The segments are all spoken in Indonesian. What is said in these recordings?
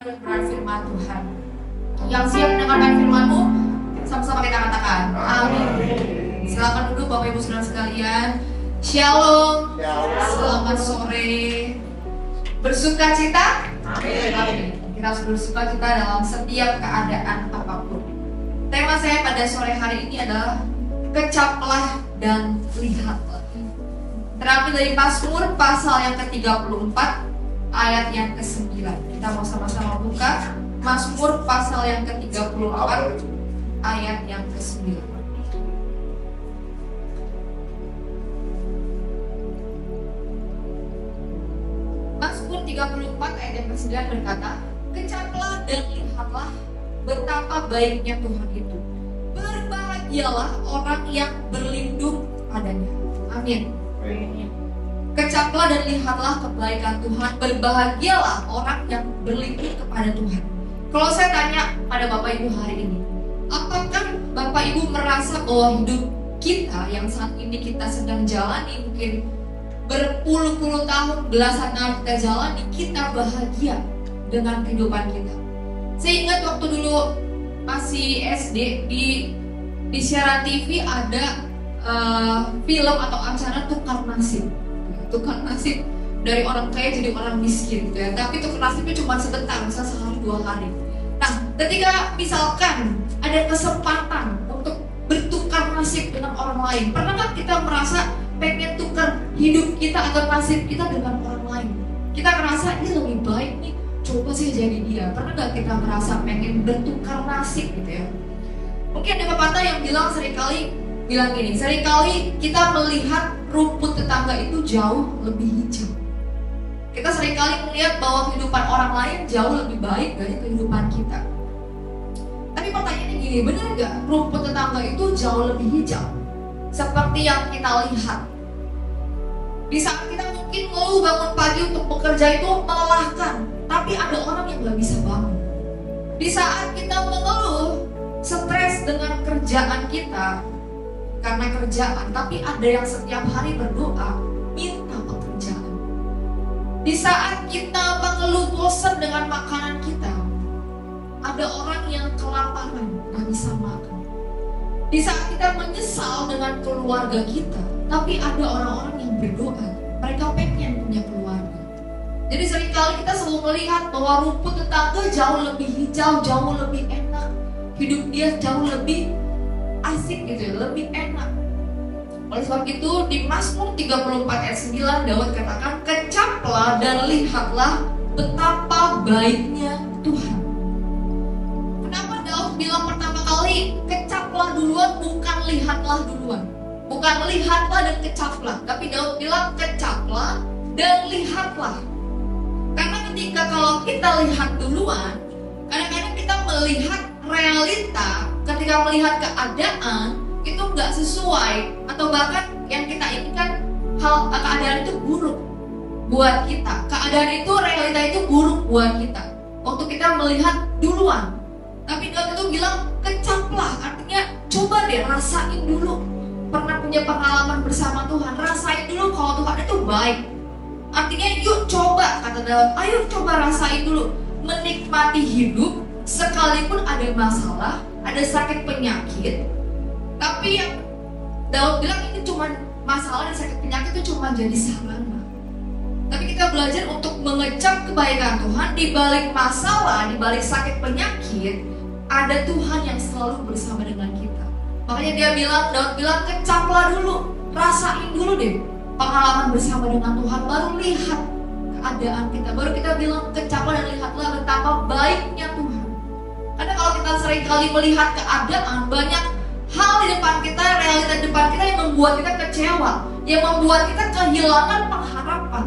Mendengarkan firman Tuhan. Yang siap mendengarkan firman-Mu, sama-sama kita katakan amin. Silakan duduk Bapak Ibu Saudara sekalian. Shalom. Selamat sore. Bersuka cita? Amin. Kita harus bersuka cita dalam setiap keadaan apapun. Tema saya pada sore hari ini adalah kecaplah dan lihatlah. Terambil dari Mazmur pasal yang ke-34 ayat yang ke-9. Kita mau sama-sama buka Mazmur pasal yang ke-34 ayat yang ke-9. Mazmur 34 ayat yang ke-9 berkata, "Kecaplah dan lihatlah betapa baiknya Tuhan itu. Berbahagialah orang yang berlindung padanya." Amin. Kecaplah dan lihatlah kebaikan Tuhan. Berbahagialah orang yang berlindung kepada Tuhan. Kalau saya tanya pada Bapak Ibu hari ini, apakah Bapak Ibu merasa bahwa hidup kita yang saat ini kita sedang jalani, mungkin berpuluh-puluh tahun, belasan tahun kita jalani, kita bahagia dengan kehidupan kita? Saya ingat waktu dulu masih SD, di siaran TV ada film atau acara tukar nasib dari orang kaya jadi orang miskin gitu ya. Tapi tukar nasibnya cuma sebentar, misal sehari 2 hari. Nah, ketika misalkan ada kesempatan untuk bertukar nasib dengan orang lain, pernah nggak kita merasa pengen tukar hidup kita atau nasib kita dengan orang lain? Kita merasa ini lebih baik nih, coba sih jadi dia. Pernah nggak kita merasa pengen bertukar nasib gitu ya? Mungkin ada pepatah yang bilang gini, seringkali kita melihat rumput tetangga itu jauh lebih hijau. Kita seringkali melihat bahwa kehidupan orang lain jauh lebih baik dari kehidupan kita. Tapi pertanyaannya gini, benar nggak rumput tetangga itu jauh lebih hijau seperti yang kita lihat? Di saat kita mungkin ngeluh bangun pagi untuk bekerja itu melelahkan, tapi ada orang yang nggak bisa bangun. Di saat kita mengeluh, stres dengan kerjaan kita, karena kerjaan, tapi ada yang setiap hari berdoa minta pekerjaan. Di saat kita mengeluh bosan dengan makanan kita, ada orang yang kelaparan, gak bisa makan. Di saat kita menyesal dengan keluarga kita, tapi ada orang-orang yang berdoa, mereka pengen punya keluarga. Jadi seringkali kita selalu melihat bahwa rumput tetangga jauh lebih hijau, jauh lebih enak, hidup dia jauh lebih asik gitu ya, lebih enak. Oleh sebab itu di Mazmur 34 ayat 9 Daud katakan, "Kecaplah dan lihatlah betapa baiknya Tuhan." Kenapa Daud bilang pertama kali kecaplah duluan, bukan lihatlah duluan? Bukan lihatlah dan kecaplah, tapi Daud bilang kecaplah dan lihatlah. Karena ketika kalau kita lihat duluan, kadang-kadang kita melihat realita, ketika melihat keadaan itu nggak sesuai, atau bahkan yang kita inginkan keadaan itu buruk buat kita. Keadaan itu, realita itu buruk buat kita waktu kita melihat duluan. Tapi Daud itu bilang kecaplah, artinya coba deh rasain dulu. Pernah punya pengalaman bersama Tuhan, rasain dulu kalau Tuhan itu baik. Artinya yuk coba, kata Daud, ayo coba rasain dulu, menikmati hidup sekalipun ada masalah, ada sakit penyakit. Tapi yang Daud bilang ini cuma masalah dan sakit penyakit itu cuma jadi sarana. Tapi kita belajar untuk mengecap kebaikan Tuhan di balik masalah, di balik sakit penyakit, ada Tuhan yang selalu bersama dengan kita. Makanya Daud bilang kecaplah dulu, rasain dulu deh pengalaman bersama dengan Tuhan, baru lihat keadaan kita, baru kita bilang kecaplah dan lihatlah betapa baiknya Tuhan. Karena kalau kita seringkali melihat keadaan, banyak hal di depan kita, realita di depan kita yang membuat kita kecewa, yang membuat kita kehilangan pengharapan.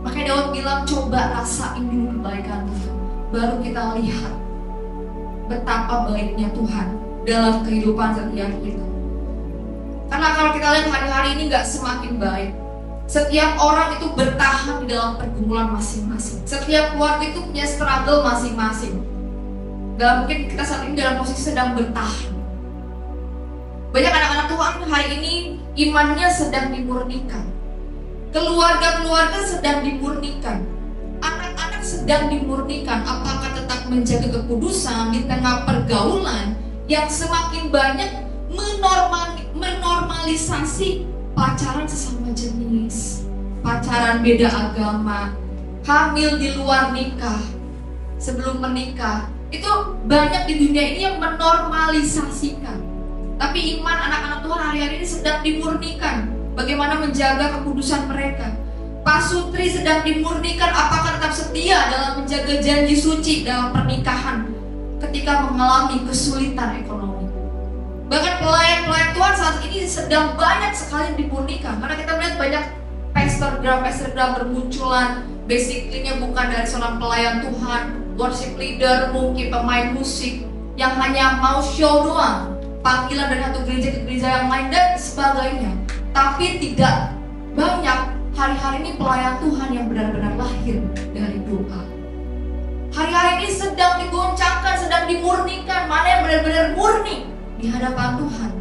Makanya Daud bilang coba rasain dulu kebaikan Tuhan, baru kita lihat betapa baiknya Tuhan dalam kehidupan setiap kita. Karena kalau kita lihat hari-hari ini gak semakin baik. Setiap orang itu bertahan di dalam pergumulan masing-masing. Setiap keluarga itu punya struggle masing-masing. Dan mungkin kita saat ini dalam posisi sedang bertahan. Banyak anak-anak Tuhan hari ini imannya sedang dimurnikan. Keluarga-keluarga sedang dimurnikan. Anak anak sedang dimurnikan, apakah tetap menjaga kekudusan di tengah pergaulan yang semakin banyak menormalisasi pacaran sesama jenis, pacaran beda agama, hamil di luar nikah, sebelum menikah. Itu banyak di dunia ini yang menormalisasikan. Tapi iman anak-anak Tuhan hari-hari ini sedang dimurnikan. Bagaimana menjaga kekudusan mereka. Pasutri sedang dimurnikan apakah tetap setia dalam menjaga janji suci dalam pernikahan ketika mengalami kesulitan ekonomi. Bahkan pelayan-pelayan Tuhan saat ini sedang banyak sekali dimurnikan. Karena kita melihat banyak pastor-gram bermunculan. Basically-nya bukan dari seorang pelayan Tuhan, worship leader, mungkin pemain musik yang hanya mau show doang, panggilan dari satu gereja ke gereja yang lain dan sebagainya. Tapi tidak banyak hari-hari ini pelayan Tuhan yang benar-benar lahir dari doa. Hari-hari ini sedang digoncangkan, sedang dimurnikan, mana yang benar-benar murni di hadapan Tuhan.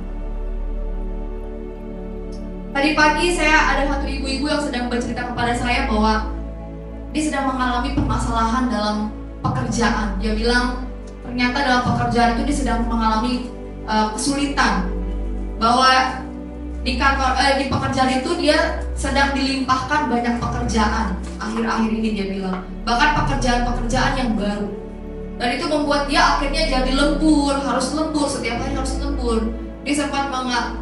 Tadi pagi saya ada satu ibu-ibu yang sedang bercerita kepada saya bahwa dia sedang mengalami permasalahan dalam pekerjaan. Dia bilang ternyata dalam pekerjaan itu dia sedang mengalami kesulitan, bahwa di kantor di pekerjaan itu dia sedang dilimpahkan banyak pekerjaan akhir-akhir ini. Dia bilang bahkan pekerjaan-pekerjaan yang baru, dan itu membuat dia akhirnya jadi lembur, harus lembur, setiap hari harus lembur. Dia sempat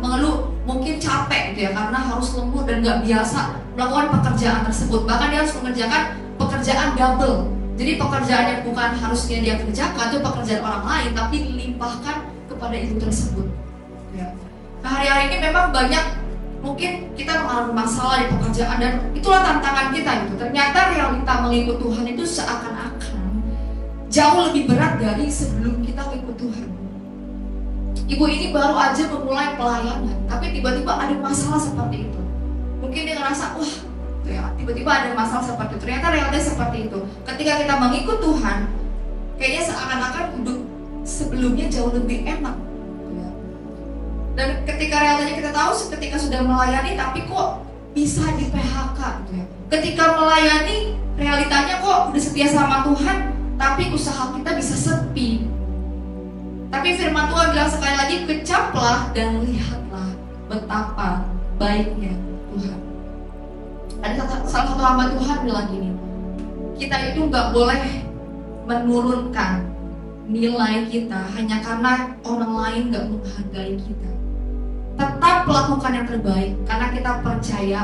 mengeluh mungkin capek gitu ya, karena harus lembur dan gak biasa melakukan pekerjaan tersebut. Bahkan dia harus mengerjakan pekerjaan double. Jadi pekerjaan yang bukan harusnya dia kerjakan itu pekerjaan orang lain, tapi dilimpahkan kepada ibu tersebut ya. Nah hari-hari ini memang banyak mungkin kita mengalami masalah di pekerjaan, dan itulah tantangan kita gitu. Ternyata realita mengikut Tuhan itu seakan-akan jauh lebih berat dari sebelum kita mengikut Tuhan. Ibu ini baru aja memulai pelayanan, tapi tiba-tiba ada masalah seperti itu. Mungkin dia ngerasa, wah ya, tiba-tiba ada masalah seperti itu. Ternyata realita seperti itu. Ketika kita mengikut Tuhan, kayaknya seakan-akan hidup sebelumnya jauh lebih enak ya. Dan ketika realitanya kita tahu, ketika sudah melayani tapi kok bisa di PHK gitu ya. Ketika melayani realitanya kok udah setia sama Tuhan, tapi usaha kita bisa sepi. Tapi firman Tuhan bilang sekali lagi, kecaplah dan lihatlah betapa baiknya Tuhan. Ada salah satu hamba Tuhan bilang gini, kita itu gak boleh menurunkan nilai kita hanya karena orang lain gak menghargai kita. Tetap lakukan yang terbaik, karena kita percaya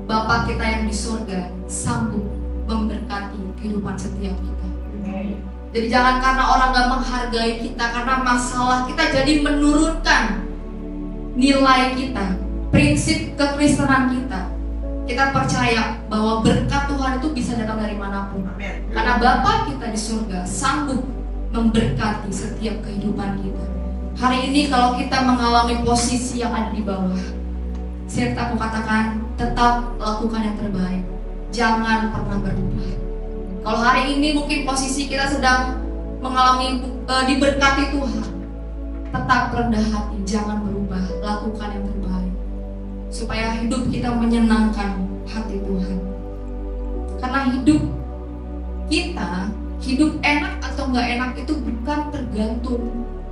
Bapa kita yang di surga sanggup memberkati kehidupan setiap kita. Jadi jangan karena orang gak menghargai kita, karena masalah kita jadi menurunkan nilai kita, prinsip kekristenan kita. Kita percaya bahwa berkat Tuhan itu bisa datang dari manapun. Amen. Karena Bapa kita di surga sanggup memberkati setiap kehidupan kita. Hari ini kalau kita mengalami posisi yang ada di bawah, saya tetap katakan, tetap lakukan yang terbaik. Jangan pernah berubah. Kalau hari ini mungkin posisi kita sedang mengalami diberkati Tuhan, tetap rendah hati, jangan berubah, lakukan yang terbaik supaya hidup kita menyenangkan hati Tuhan. Karena hidup kita, hidup enak atau nggak enak itu bukan tergantung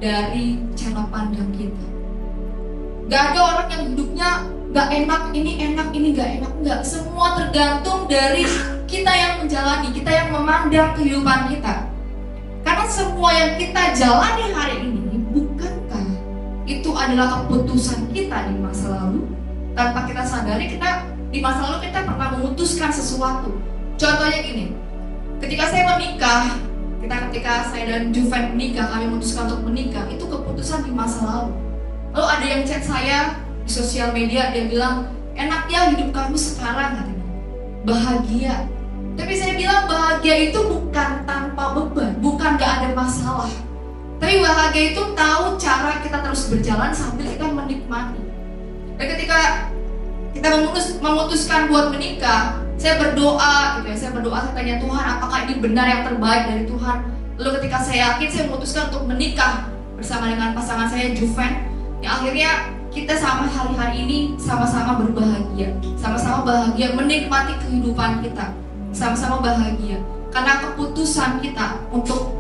dari cara pandang kita. Gak ada orang yang hidupnya gak enak, ini gak enak. Enggak, semua tergantung dari kita yang menjalani, kita yang memandang kehidupan kita. Karena semua yang kita jalani hari ini, bukankah itu adalah keputusan kita di masa lalu? Tanpa kita sadari, kita di masa lalu kita pernah memutuskan sesuatu. Contohnya gini, ketika saya menikah, ketika saya dan Juven menikah, kami memutuskan untuk menikah, itu keputusan di masa lalu. Lalu ada yang chat saya di sosial media, dia bilang, enak ya hidup kamu sekarang, katanya, bahagia. Tapi saya bilang bahagia itu bukan tanpa beban, bukan gak ada masalah. Tapi bahagia itu tahu cara kita terus berjalan sambil kita menikmati. Dan ketika kita memutuskan buat menikah, saya berdoa gitu ya, saya tanya Tuhan, apakah ini benar yang terbaik dari Tuhan. Lalu ketika saya yakin, saya memutuskan untuk menikah bersama dengan pasangan saya, Juven. Yang akhirnya kita sama hari-hari ini sama-sama berbahagia, sama-sama bahagia menikmati kehidupan kita, sama-sama bahagia. karena keputusan kita untuk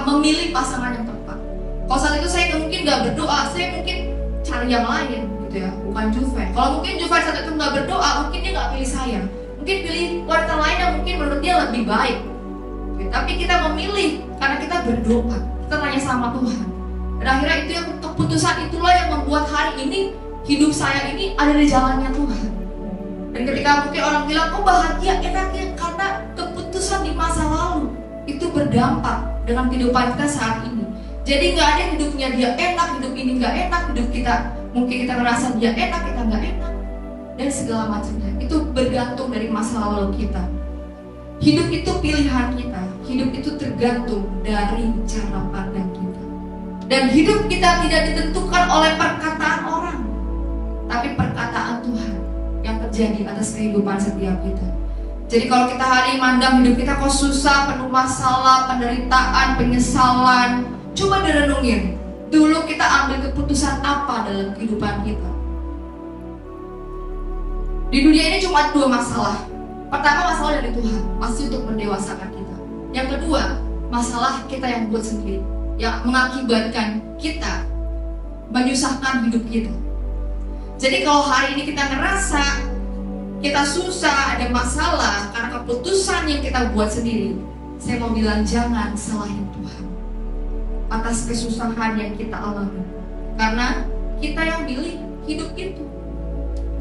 memilih pasangan yang tepat. Kalau saat itu saya mungkin nggak berdoa, saya mungkin cari yang lain gitu ya, bukan Juven. Kalau mungkin Juven saat itu nggak berdoa, mungkin dia nggak pilih saya, mungkin pilih wanita lain yang mungkin menurut dia lebih baik. Tapi kita memilih karena kita berdoa, kita tanya sama Tuhan. Dan akhirnya itu yang keputusan itulah yang membuat hari ini hidup saya ini ada di jalannya Tuhan. Dan ketika mungkin orang bilang, oh bahagia, enaknya karena keputusan di masa lalu itu berdampak dengan kehidupan kita saat ini. Jadi nggak ada hidupnya dia enak, hidup ini nggak enak, hidup kita mungkin kita ngerasa dia enak, kita nggak enak, dan segala macamnya. Itu bergantung dari masa lalu kita. Hidup itu pilihan kita, hidup itu tergantung dari cara pandang kita. Dan hidup kita tidak ditentukan oleh perkataan orang, tapi perkataan Tuhan yang terjadi atas kehidupan setiap kita. Jadi kalau kita hari ini mandang hidup kita kok susah, penuh masalah, penderitaan, penyesalan, coba direnungin, dulu kita ambil keputusan apa dalam kehidupan kita? Di dunia ini cuma 2 masalah. Pertama, masalah dari Tuhan, pasti untuk mendewasakan kita. Yang kedua, masalah kita yang buat sendiri, yang mengakibatkan kita menyusahkan hidup kita. Jadi kalau hari ini kita ngerasa kita susah, ada masalah karena keputusan yang kita buat sendiri, saya mau bilang jangan salahin Tuhan atas kesusahan yang kita alami, karena kita yang pilih hidup itu.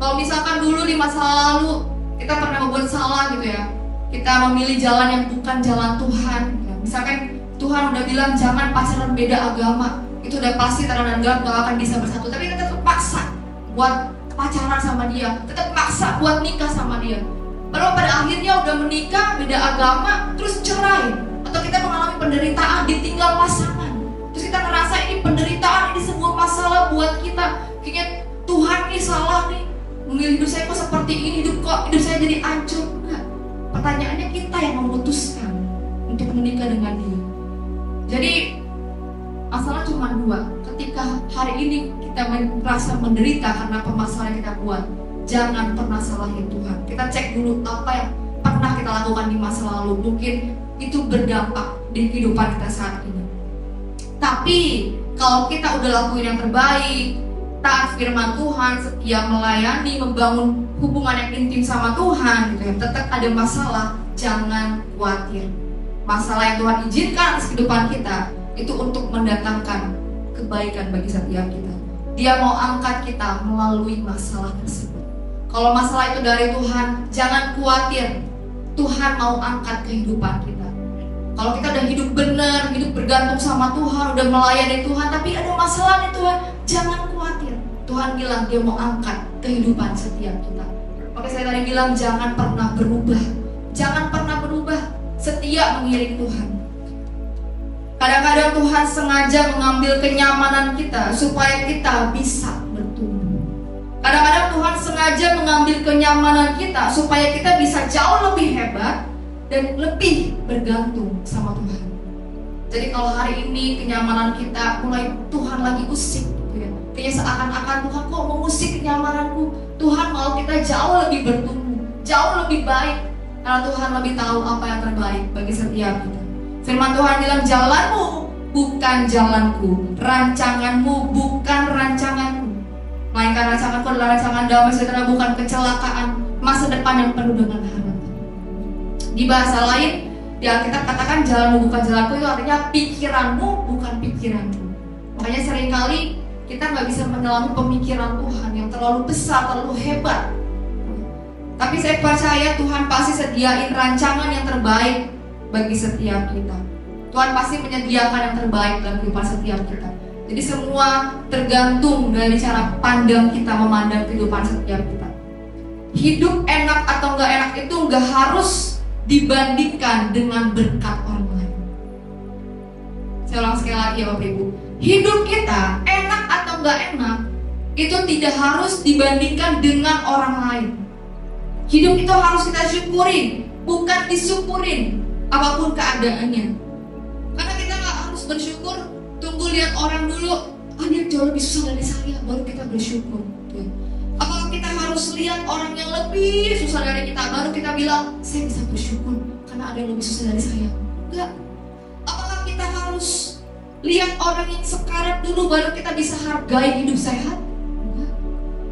Kalau misalkan dulu di masa lalu kita pernah membuat salah gitu ya, kita memilih jalan yang bukan jalan Tuhan ya. Misalkan Tuhan udah bilang jangan pacaran beda agama, itu udah pasti terang dan gelap gak akan bisa bersatu, tapi kita tetap paksa buat pacaran sama dia, tetap maksa buat nikah sama dia. Lalu pada akhirnya udah menikah beda agama, terus cerai, atau kita mengalami penderitaan, ditinggal pasangan. Terus kita ngerasa ini penderitaan, ini sebuah masalah buat kita. Kayaknya Tuhan nih salah nih, memilih hidup saya kok seperti ini, hidup saya jadi hancur. Enggak. Pertanyaannya kita yang memutuskan untuk menikah dengan dia. Jadi masalah cuma 2. Ketika hari ini kita merasa menderita karena permasalahan yang kita buat, jangan pernah salahin Tuhan. Kita cek dulu apa yang pernah kita lakukan di masa lalu, mungkin itu berdampak di kehidupan kita saat ini. Tapi kalau kita udah lakuin yang terbaik, taat firman Tuhan, setia melayani, membangun hubungan yang intim sama Tuhan gitu ya, tetap ada masalah, jangan khawatir. Masalah yang Tuhan izinkan atas kehidupan kita itu untuk mendatangkan kebaikan bagi setiap kita. Dia mau angkat kita melalui masalah tersebut. Kalau masalah itu dari Tuhan, jangan khawatir. Tuhan mau angkat kehidupan kita. Kalau kita udah hidup benar, hidup bergantung sama Tuhan, udah melayani Tuhan, tapi ada masalah nih Tuhan, jangan khawatir. Tuhan bilang dia mau angkat kehidupan setiap kita. Oke, saya tadi bilang jangan pernah berubah. Jangan pernah berubah, setia mengiring Tuhan. Kadang-kadang Tuhan sengaja mengambil kenyamanan kita supaya kita bisa bertumbuh. Kadang-kadang Tuhan sengaja mengambil kenyamanan kita supaya kita bisa jauh lebih hebat dan lebih bergantung sama Tuhan. Jadi kalau hari ini kenyamanan kita mulai Tuhan lagi usik gitu ya, kayaknya seakan-akan Tuhan kok mengusik kenyamananku. Tuhan mau kita jauh lebih bertumbuh, jauh lebih baik, karena Tuhan lebih tahu apa yang terbaik bagi setiap kita. Firman Tuhan bilang jalanmu bukan jalanku, rancanganmu bukan rancanganku, melainkan rancanganku adalah rancangan damai sejahtera, bukan kecelakaan, masa depan yang penuh dengan harapan. Di bahasa lain di Alkitab katakan jalanmu bukan jalanku, itu artinya pikiranmu bukan pikiranku. Makanya seringkali kita nggak bisa menyelami pemikiran Tuhan yang terlalu besar, terlalu hebat. Tapi saya percaya Tuhan pasti sediain rancangan yang terbaik bagi setiap kita. Tuhan pasti menyediakan yang terbaik dalam kehidupan setiap kita. Jadi semua tergantung dari cara pandang kita memandang kehidupan setiap kita. Hidup enak atau enggak enak itu enggak harus dibandingkan dengan berkat orang lain. Saya ulang sekali lagi ya Bapak Ibu. Hidup kita enak atau enggak enak itu tidak harus dibandingkan dengan orang lain. Hidup itu harus kita syukurin, bukan disyukurin apapun keadaannya. Karena kita gak harus bersyukur tunggu lihat orang dulu, dia jauh lebih susah dari saya, baru kita bersyukur. Apakah kita harus lihat orang yang lebih susah dari kita, baru kita bilang saya bisa bersyukur karena ada yang lebih susah dari saya? Enggak. Apakah kita harus lihat orang yang sekarat dulu baru kita bisa hargai hidup sehat? Enggak.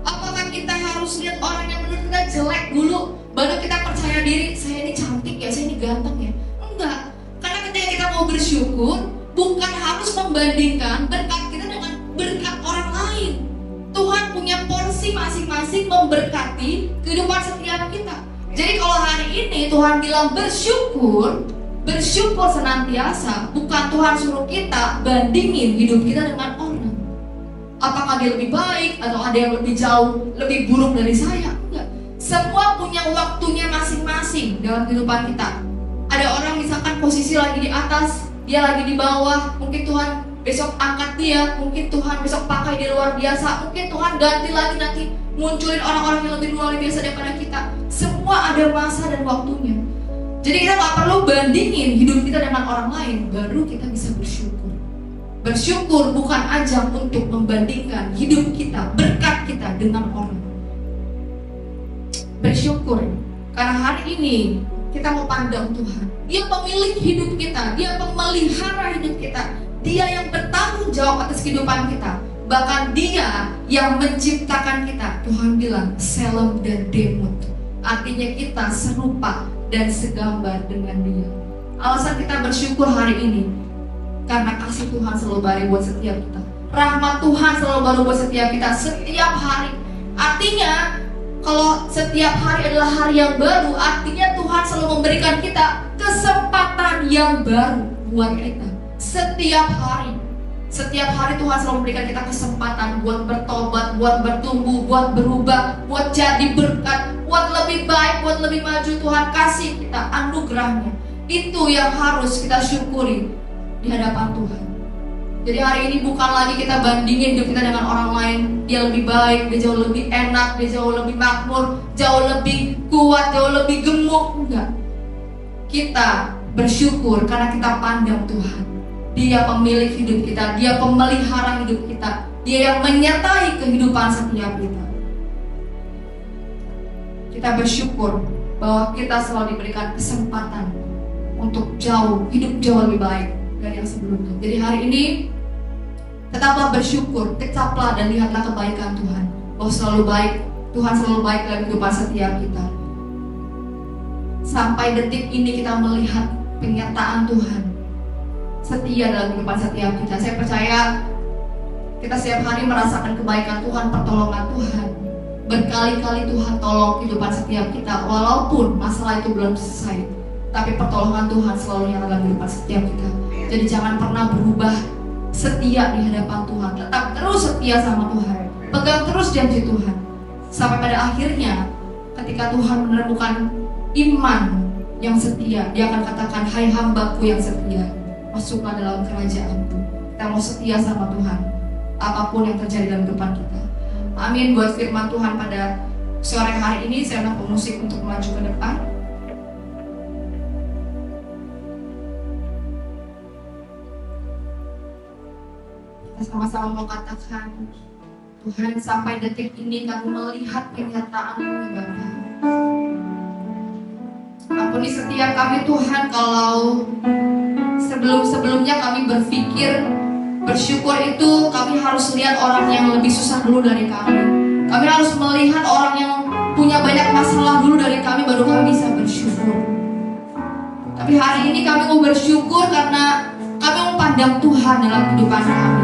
Apakah kita harus lihat orang yang menurut kita jelek dulu baru kita percaya diri, saya ini cantik ya, saya ini ganteng ya? Enggak. Karena ketika kita mau bersyukur, bukan harus membandingkan berkat kita dengan berkat orang lain. Tuhan punya porsi masing-masing memberkati kehidupan setiap kita. Jadi kalau hari ini Tuhan bilang bersyukur senantiasa, bukan Tuhan suruh kita bandingin hidup kita dengan orang. Apakah dia lebih baik atau ada yang lebih jauh, lebih buruk dari saya? Enggak. Semua punya waktunya masing-masing dalam kehidupan kita. Ada orang misalkan posisi lagi di atas, dia lagi di bawah, mungkin Tuhan besok angkat dia, mungkin Tuhan besok pakai dia luar biasa, mungkin Tuhan ganti lagi nanti munculin orang-orang yang lebih luar biasa daripada kita. Semua ada masa dan waktunya. Jadi kita gak perlu bandingin hidup kita dengan orang lain, baru kita bisa bersyukur. Bersyukur bukan ajang untuk membandingkan hidup kita, berkat kita dengan orang. Bersyukur karena hari ini kita mau pandang Tuhan. Dia pemilik hidup kita, Dia pemelihara hidup kita, Dia yang bertanggung jawab atas kehidupan kita. Bahkan Dia yang menciptakan kita. Tuhan bilang Selem dan Demut, artinya kita serupa dan segambar dengan Dia. Alasan kita bersyukur hari ini karena kasih Tuhan selalu baru buat setiap kita. Rahmat Tuhan selalu baru buat setiap kita setiap hari. Artinya kalau setiap hari adalah hari yang baru, artinya Tuhan selalu memberikan kita kesempatan yang baru buat kita. Setiap hari Tuhan selalu memberikan kita kesempatan buat bertobat, buat bertumbuh, buat berubah, buat jadi berkat, buat lebih baik, buat lebih maju. Tuhan kasih kita anugerahnya. Itu yang harus kita syukuri di hadapan Tuhan. Jadi hari ini bukan lagi kita bandingin hidup kita dengan orang lain. Dia lebih baik, dia jauh lebih enak, dia jauh lebih makmur, jauh lebih kuat, jauh lebih gemuk. Enggak. Kita bersyukur karena kita pandang Tuhan. Dia pemilik hidup kita, Dia pemelihara hidup kita, Dia yang menyertai kehidupan setiap kita. Kita bersyukur bahwa kita selalu diberikan kesempatan untuk hidup jauh lebih baik dari yang sebelumnya. Jadi hari ini tetaplah bersyukur, kecaplah dan lihatlah kebaikan Tuhan. Bahwa selalu baik, Tuhan selalu baik dalam kehidupan setiap kita. Sampai detik ini kita melihat penyertaan Tuhan setia dalam kehidupan setiap kita. Saya percaya kita setiap hari merasakan kebaikan Tuhan, pertolongan Tuhan. Berkali-kali Tuhan tolong kehidupan setiap kita, walaupun masalah itu belum selesai. Tapi pertolongan Tuhan selalu nyata dalam kehidupan setiap kita. Jadi jangan pernah berubah, setia di hadapan Tuhan. Tetap terus setia sama Tuhan. Pegang terus janji Tuhan. Sampai pada akhirnya ketika Tuhan menemukan iman yang setia, Dia akan katakan, hai hambaku yang setia, masuklah dalam kerajaanku. Kita mau setia sama Tuhan apapun yang terjadi dalam kehidupan kita. Amin. Buat firman Tuhan pada sore hari ini, saya akan pemusik untuk maju ke depan. Kita sama-sama mau katakan, Tuhan, sampai detik ini kami melihat kenyataan-Mu ya Bapa. Ampuni setiap kami Tuhan kalau sebelum-sebelumnya kami berpikir bersyukur itu kami harus lihat orang yang lebih susah dulu dari kami. Kami harus melihat orang yang punya banyak masalah dulu dari kami, baru kami bisa bersyukur. Tapi hari ini kami mau bersyukur karena kami memandang Tuhan dalam kehidupan kami.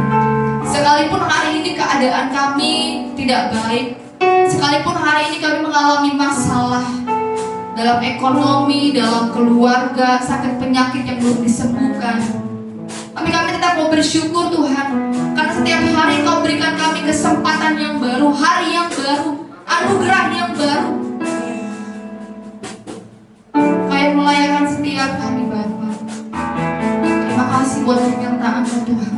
Sekalipun hari ini keadaan kami tidak baik, sekalipun hari ini kami mengalami masalah dalam ekonomi, dalam keluarga, sakit penyakit yang belum disembuhkan, tapi kami tetap mau bersyukur Tuhan, karena setiap hari Kau berikan kami kesempatan yang baru, hari yang baru, anugerah yang baru. Kau melayani setiap kami Bapa. Terima kasih buat penyertaan-Mu Tuhan.